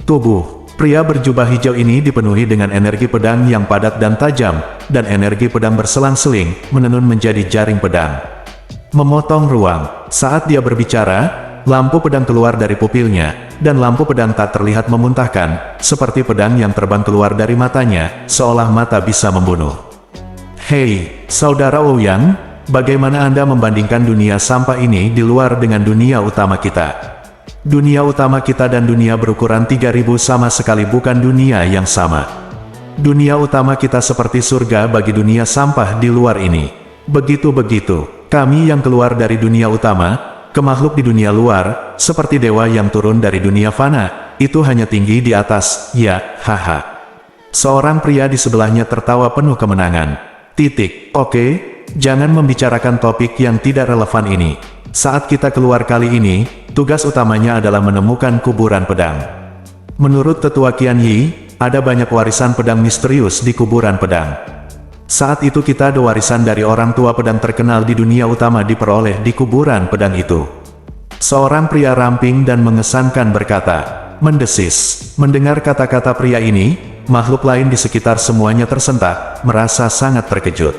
[SPEAKER 1] Tubuh pria berjubah hijau ini dipenuhi dengan energi pedang yang padat dan tajam, dan energi pedang berselang-seling, menenun menjadi jaring pedang. Memotong ruang. Saat dia berbicara, lampu pedang keluar dari pupilnya, dan lampu pedang tak terlihat memuntahkan, seperti pedang yang terbang keluar dari matanya, seolah mata bisa membunuh. Hei, Saudara Ouyang, bagaimana Anda membandingkan dunia sampah ini di luar dengan dunia utama kita? Dunia utama kita dan dunia berukuran 3000 sama sekali bukan dunia yang sama. Dunia utama kita seperti surga bagi dunia sampah di luar ini. Begitu-begitu, kami yang keluar dari dunia utama, ke makhluk di dunia luar, seperti dewa yang turun dari dunia fana, itu hanya tinggi di atas, ya, haha. Seorang pria di sebelahnya tertawa penuh kemenangan. Oke, jangan membicarakan topik yang tidak relevan ini. Saat kita keluar kali ini, tugas utamanya adalah menemukan kuburan pedang. Menurut Tetua Qian Yi, ada banyak warisan pedang misterius di kuburan pedang. Saat itu kita ada warisan dari orang tua pedang terkenal di dunia utama diperoleh di kuburan pedang itu. Seorang pria ramping dan mengesankan berkata, mendesis. Mendengar kata-kata pria ini, makhluk lain di sekitar semuanya tersentak, merasa sangat terkejut.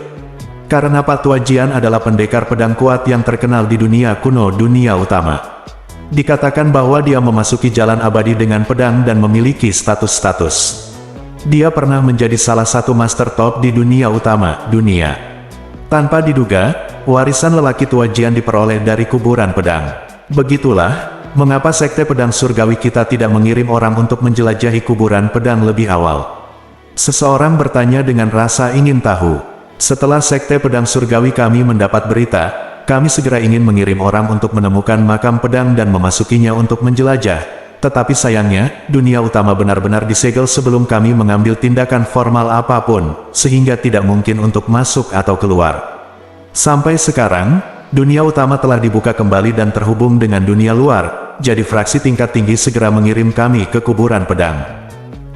[SPEAKER 1] Karena Pak Tua Jian adalah pendekar pedang kuat yang terkenal di dunia kuno dunia utama. Dikatakan bahwa dia memasuki jalan abadi dengan pedang dan memiliki status-status. Dia pernah menjadi salah satu master top di dunia utama, dunia. Tanpa diduga, warisan lelaki tua Jian diperoleh dari kuburan pedang. Begitulah, mengapa sekte pedang surgawi kita tidak mengirim orang untuk menjelajahi kuburan pedang lebih awal. Seseorang bertanya dengan rasa ingin tahu. Setelah sekte pedang surgawi kami mendapat berita, kami segera ingin mengirim orang untuk menemukan makam pedang dan memasukinya untuk menjelajah. Tetapi sayangnya, dunia utama benar-benar disegel sebelum kami mengambil tindakan formal apapun, sehingga tidak mungkin untuk masuk atau keluar. Sampai sekarang, dunia utama telah dibuka kembali dan terhubung dengan dunia luar, jadi fraksi tingkat tinggi segera mengirim kami ke kuburan pedang.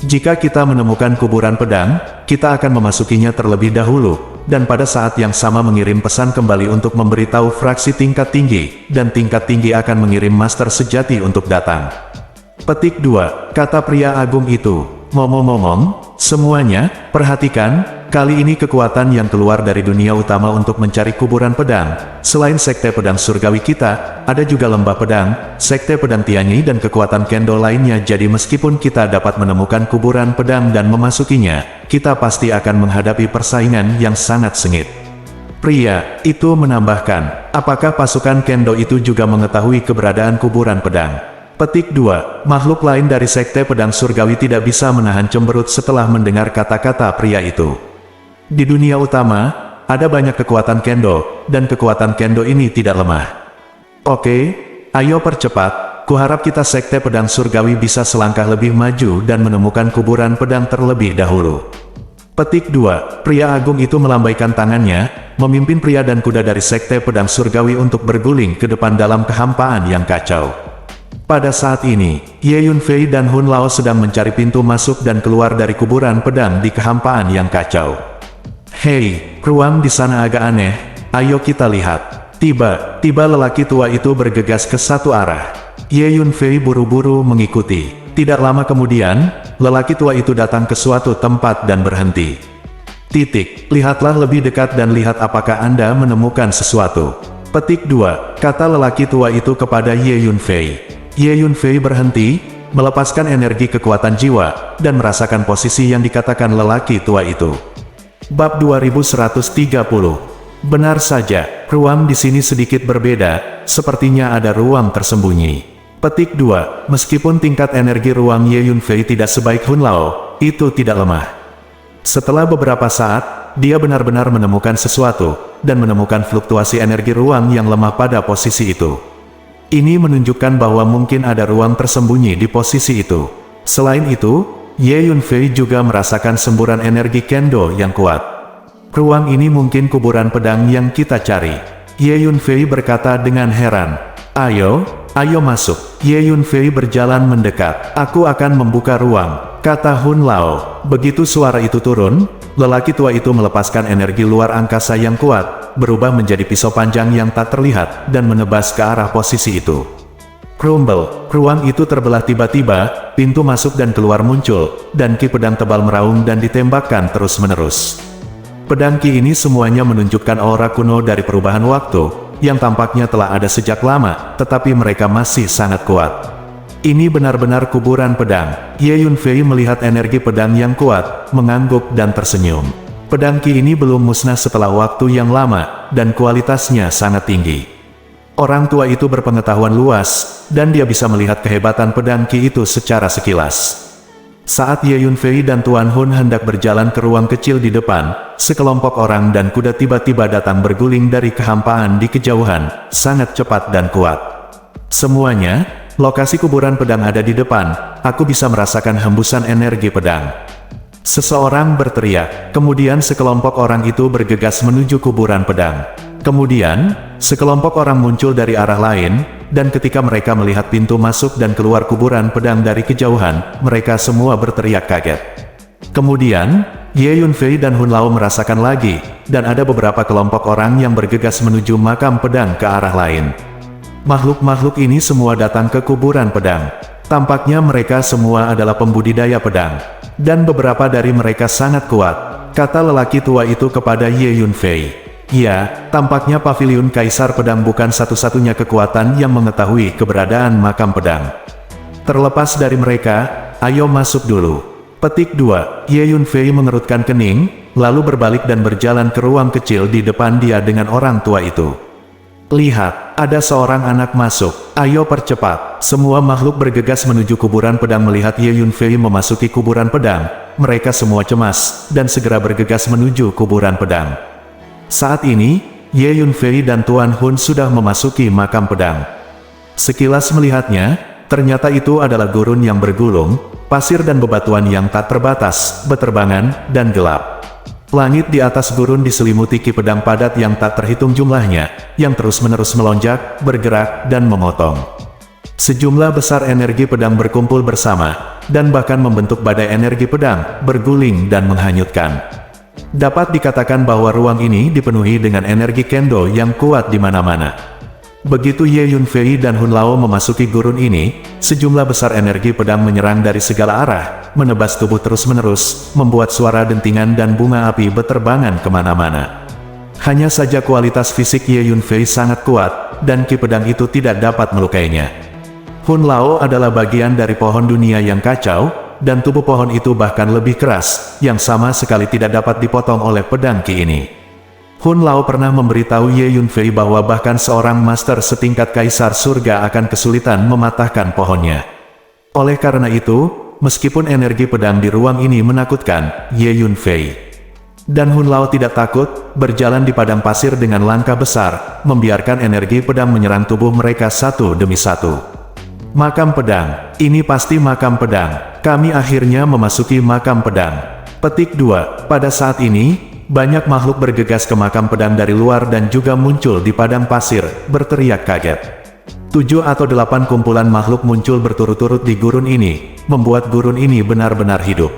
[SPEAKER 1] Jika kita menemukan kuburan pedang, kita akan memasukinya terlebih dahulu, dan pada saat yang sama mengirim pesan kembali untuk memberitahu fraksi tingkat tinggi, dan tingkat tinggi akan mengirim master sejati untuk datang. Petik 2. Kata pria agung itu, ngomong-ngomong, semuanya, perhatikan, kali ini kekuatan yang keluar dari dunia utama untuk mencari kuburan pedang. Selain sekte pedang surgawi kita, ada juga lembah pedang, sekte pedang Tianyi dan kekuatan kendo lainnya. Jadi meskipun kita dapat menemukan kuburan pedang dan memasukinya, kita pasti akan menghadapi persaingan yang sangat sengit. Pria itu menambahkan, apakah pasukan kendo itu juga mengetahui keberadaan kuburan pedang? Petik 2. Makhluk lain dari sekte pedang surgawi tidak bisa menahan cemberut setelah mendengar kata-kata pria itu. Di dunia utama, ada banyak kekuatan kendo, dan kekuatan kendo ini tidak lemah. Oke, ayo percepat, kuharap kita sekte pedang surgawi bisa selangkah lebih maju dan menemukan kuburan pedang terlebih dahulu. Petik 2. Pria agung itu melambaikan tangannya, memimpin pria dan kuda dari sekte pedang surgawi untuk berguling ke depan dalam kehampaan yang kacau. Pada saat ini, Ye Yunfei dan Hun Lao sedang mencari pintu masuk dan keluar dari kuburan pedang di kehampaan yang kacau. Hei, ruang di sana agak aneh, ayo kita lihat. Tiba-tiba lelaki tua itu bergegas ke satu arah. Ye Yunfei buru-buru mengikuti. Tidak lama kemudian, lelaki tua itu datang ke suatu tempat dan berhenti. Lihatlah lebih dekat dan lihat apakah Anda menemukan sesuatu. Petik 2. Kata lelaki tua itu kepada Ye Yunfei. Ye Yunfei berhenti, melepaskan energi kekuatan jiwa, dan merasakan posisi yang dikatakan lelaki tua itu. Bab 2130. Benar saja, ruang di sini sedikit berbeda, sepertinya ada ruang tersembunyi. Petik 2. Meskipun tingkat energi ruang Ye Yunfei tidak sebaik Hun Lao, itu tidak lemah. Setelah beberapa saat, dia benar-benar menemukan sesuatu, dan menemukan fluktuasi energi ruang yang lemah pada posisi itu. Ini menunjukkan bahwa mungkin ada ruang tersembunyi di posisi itu. Selain itu, Ye Yunfei juga merasakan semburan energi kendo yang kuat. Ruang ini mungkin kuburan pedang yang kita cari. Ye Yunfei berkata dengan heran. Ayo masuk. Ye Yunfei berjalan mendekat. Aku akan membuka ruang, kata Hun Lao. Begitu suara itu turun, lelaki tua itu melepaskan energi luar angkasa yang kuat, berubah menjadi pisau panjang yang tak terlihat, dan menebas ke arah posisi itu. Rumble, ruang itu terbelah tiba-tiba, pintu masuk dan keluar muncul, dan ki pedang tebal meraung dan ditembakkan terus-menerus. Pedang ki ini semuanya menunjukkan aura kuno dari perubahan waktu, yang tampaknya telah ada sejak lama, tetapi mereka masih sangat kuat. Ini benar-benar kuburan pedang. Ye Yunfei melihat energi pedang yang kuat, mengangguk dan tersenyum. Pedang ki ini belum musnah setelah waktu yang lama, dan kualitasnya sangat tinggi. Orang tua itu berpengetahuan luas, dan dia bisa melihat kehebatan pedang ki itu secara sekilas. Saat Ye Yunfei dan Tuan Hun hendak berjalan ke ruang kecil di depan, sekelompok orang dan kuda tiba-tiba datang berguling dari kehampaan di kejauhan, sangat cepat dan kuat. Semuanya, lokasi kuburan pedang ada di depan, aku bisa merasakan hembusan energi pedang. Seseorang berteriak, kemudian sekelompok orang itu bergegas menuju kuburan pedang. Kemudian, sekelompok orang muncul dari arah lain, dan ketika mereka melihat pintu masuk dan keluar kuburan pedang dari kejauhan, mereka semua berteriak kaget. Kemudian, Ye Yunfei dan Hun Lao merasakan lagi, dan ada beberapa kelompok orang yang bergegas menuju makam pedang ke arah lain. Makhluk-makhluk ini semua datang ke kuburan pedang. Tampaknya mereka semua adalah pembudidaya pedang, dan beberapa dari mereka sangat kuat, kata lelaki tua itu kepada Ye Yunfei. Ya, tampaknya paviliun Kaisar Pedang bukan satu-satunya kekuatan yang mengetahui keberadaan makam pedang. Terlepas dari mereka, ayo masuk dulu. Petik 2. Ye Yunfei mengerutkan kening, lalu berbalik dan berjalan ke ruang kecil di depan dia dengan orang tua itu. Lihat, ada seorang anak masuk. Ayo percepat. Semua makhluk bergegas menuju kuburan pedang melihat Ye Yunfei memasuki kuburan pedang. Mereka semua cemas, dan segera bergegas menuju kuburan pedang. Saat ini, Ye Yunfei dan Tuan Hun sudah memasuki makam pedang. Sekilas melihatnya, ternyata itu adalah gurun yang bergulung, pasir dan bebatuan yang tak terbatas, beterbangan, dan gelap. Langit di atas gurun diselimuti ki pedang padat yang tak terhitung jumlahnya, yang terus-menerus melonjak, bergerak, dan memotong. Sejumlah besar energi pedang berkumpul bersama, dan bahkan membentuk badai energi pedang, berguling dan menghanyutkan. Dapat dikatakan bahwa ruang ini dipenuhi dengan energi kendo yang kuat di mana-mana. Begitu Ye Yunfei dan Hun Lao memasuki gurun ini, sejumlah besar energi pedang menyerang dari segala arah, menebas tubuh terus-menerus, membuat suara dentingan dan bunga api beterbangan kemana-mana. Hanya saja kualitas fisik Ye Yunfei sangat kuat, dan ki pedang itu tidak dapat melukainya. Hun Lao adalah bagian dari pohon dunia yang kacau, dan tubuh pohon itu bahkan lebih keras, yang sama sekali tidak dapat dipotong oleh pedang ki ini. Hun Lao pernah memberitahu Ye Yunfei bahwa bahkan seorang master setingkat Kaisar Surga akan kesulitan mematahkan pohonnya. Oleh karena itu, meskipun energi pedang di ruang ini menakutkan, Ye Yunfei dan Hun Lao tidak takut, berjalan di padang pasir dengan langkah besar, membiarkan energi pedang menyerang tubuh mereka satu demi satu. Makam pedang, ini pasti makam pedang. Kami akhirnya memasuki makam pedang. Petik 2. Pada saat ini, banyak makhluk bergegas ke makam pedang dari luar dan juga muncul di padang pasir, berteriak kaget. 7 atau 8 kumpulan makhluk muncul berturut-turut di gurun ini, membuat gurun ini benar-benar hidup.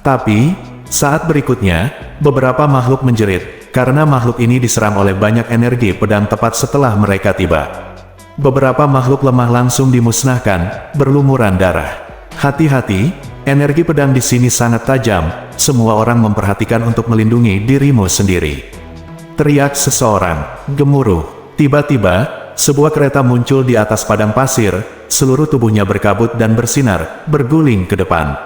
[SPEAKER 1] Tapi, saat berikutnya, beberapa makhluk menjerit, karena makhluk ini diserang oleh banyak energi pedang tepat setelah mereka tiba. Beberapa makhluk lemah langsung dimusnahkan, berlumuran darah. Hati-hati, energi pedang di sini sangat tajam, semua orang memperhatikan untuk melindungi dirimu sendiri. Teriak seseorang, gemuruh. Tiba-tiba, sebuah kereta muncul di atas padang pasir, seluruh tubuhnya berkabut dan bersinar, berguling ke depan.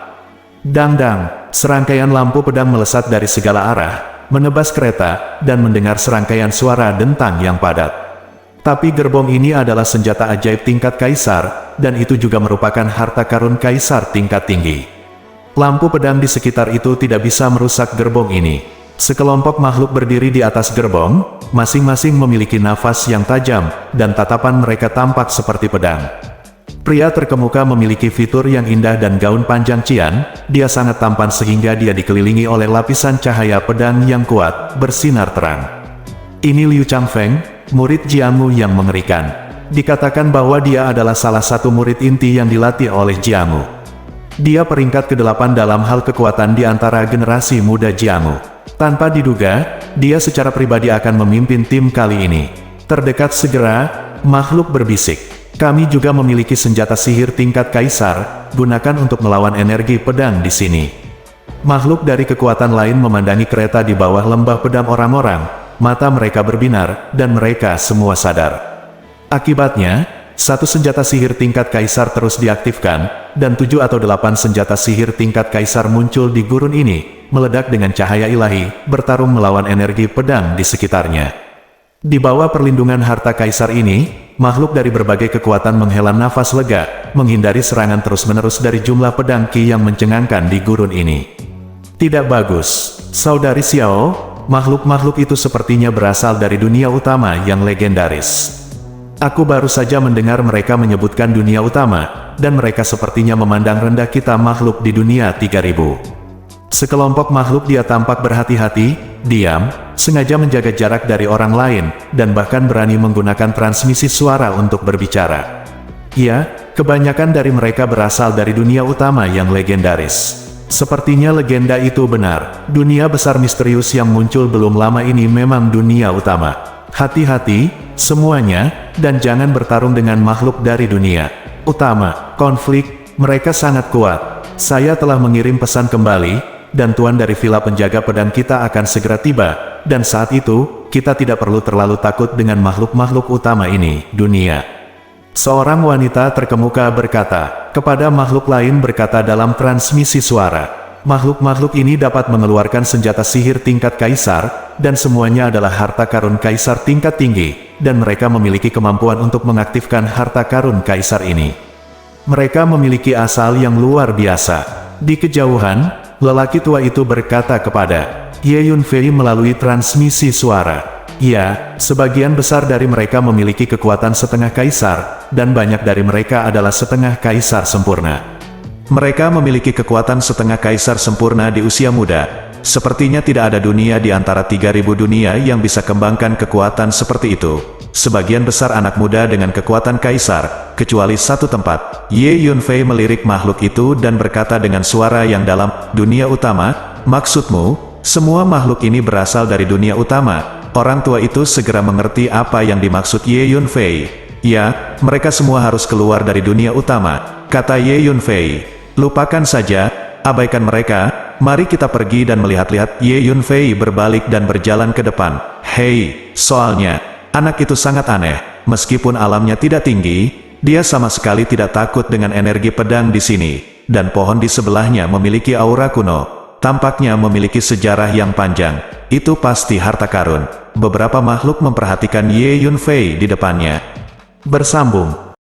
[SPEAKER 1] Dang-dang, serangkaian lampu pedang melesat dari segala arah, menebas kereta, dan mendengar serangkaian suara dentang yang padat. Tapi gerbong ini adalah senjata ajaib tingkat kaisar, dan itu juga merupakan harta karun kaisar tingkat tinggi. Lampu pedang di sekitar itu tidak bisa merusak gerbong ini. Sekelompok makhluk berdiri di atas gerbong, masing-masing memiliki nafas yang tajam, dan tatapan mereka tampak seperti pedang. Pria terkemuka memiliki fitur yang indah dan gaun panjang cian, dia sangat tampan sehingga dia dikelilingi oleh lapisan cahaya pedang yang kuat, bersinar terang. Ini Liu Changfeng, murid Jiangmu yang mengerikan. Dikatakan bahwa dia adalah salah satu murid inti yang dilatih oleh Jiangmu. Dia peringkat ke-8 dalam hal kekuatan di antara generasi muda Jiangmu. Tanpa diduga, dia secara pribadi akan memimpin tim kali ini. Terdekat segera, makhluk berbisik. Kami juga memiliki senjata sihir tingkat kaisar, gunakan untuk melawan energi pedang di sini. Makhluk dari kekuatan lain memandangi kereta di bawah lembah pedang orang-orang, mata mereka berbinar, dan mereka semua sadar. Akibatnya, satu senjata sihir tingkat kaisar terus diaktifkan, dan 7 atau 8 senjata sihir tingkat kaisar muncul di gurun ini, meledak dengan cahaya ilahi, bertarung melawan energi pedang di sekitarnya. Di bawah perlindungan harta kaisar ini, makhluk dari berbagai kekuatan menghela nafas lega, menghindari serangan terus-menerus dari jumlah pedang Qi yang mencengangkan di gurun ini. Tidak bagus, Saudari Xiao, makhluk-makhluk itu sepertinya berasal dari dunia utama yang legendaris. Aku baru saja mendengar mereka menyebutkan dunia utama, dan mereka sepertinya memandang rendah kita makhluk di dunia 3000. Sekelompok makhluk dia tampak berhati-hati, diam, sengaja menjaga jarak dari orang lain, dan bahkan berani menggunakan transmisi suara untuk berbicara. Ya, kebanyakan dari mereka berasal dari dunia utama yang legendaris. Sepertinya legenda itu benar, dunia besar misterius yang muncul belum lama ini memang dunia utama. Hati-hati, semuanya, dan jangan bertarung dengan makhluk dari dunia utama. Konflik, mereka sangat kuat. Saya telah mengirim pesan kembali, dan tuan dari villa penjaga pedang kita akan segera tiba, dan saat itu, kita tidak perlu terlalu takut dengan makhluk-makhluk utama ini, dunia. Seorang wanita terkemuka berkata, kepada makhluk lain berkata dalam transmisi suara. Makhluk-makhluk ini dapat mengeluarkan senjata sihir tingkat kaisar, dan semuanya adalah harta karun kaisar tingkat tinggi, dan mereka memiliki kemampuan untuk mengaktifkan harta karun kaisar ini. Mereka memiliki asal yang luar biasa. Di kejauhan, lelaki tua itu berkata kepada Ye Yunfei melalui transmisi suara. Ya, sebagian besar dari mereka memiliki kekuatan setengah kaisar, dan banyak dari mereka adalah setengah kaisar sempurna. Mereka memiliki kekuatan setengah kaisar sempurna di usia muda. Sepertinya tidak ada dunia di antara 3000 dunia yang bisa kembangkan kekuatan seperti itu. Sebagian besar anak muda dengan kekuatan kaisar, kecuali satu tempat. Ye Yunfei melirik makhluk itu dan berkata dengan suara yang dalam, dunia utama, maksudmu, semua makhluk ini berasal dari dunia utama. Orang tua itu segera mengerti apa yang dimaksud Ye Yunfei. Ya, mereka semua harus keluar dari dunia utama, kata Ye Yunfei. Lupakan saja, abaikan mereka, mari kita pergi dan melihat-lihat. Ye Yunfei berbalik dan berjalan ke depan. Hei, soalnya, anak itu sangat aneh. Meskipun alamnya tidak tinggi, dia sama sekali tidak takut dengan energi pedang di sini. Dan pohon di sebelahnya memiliki aura kuno. Tampaknya memiliki sejarah yang panjang. Itu pasti harta karun. Beberapa makhluk memperhatikan Ye Yunfei di depannya. Bersambung.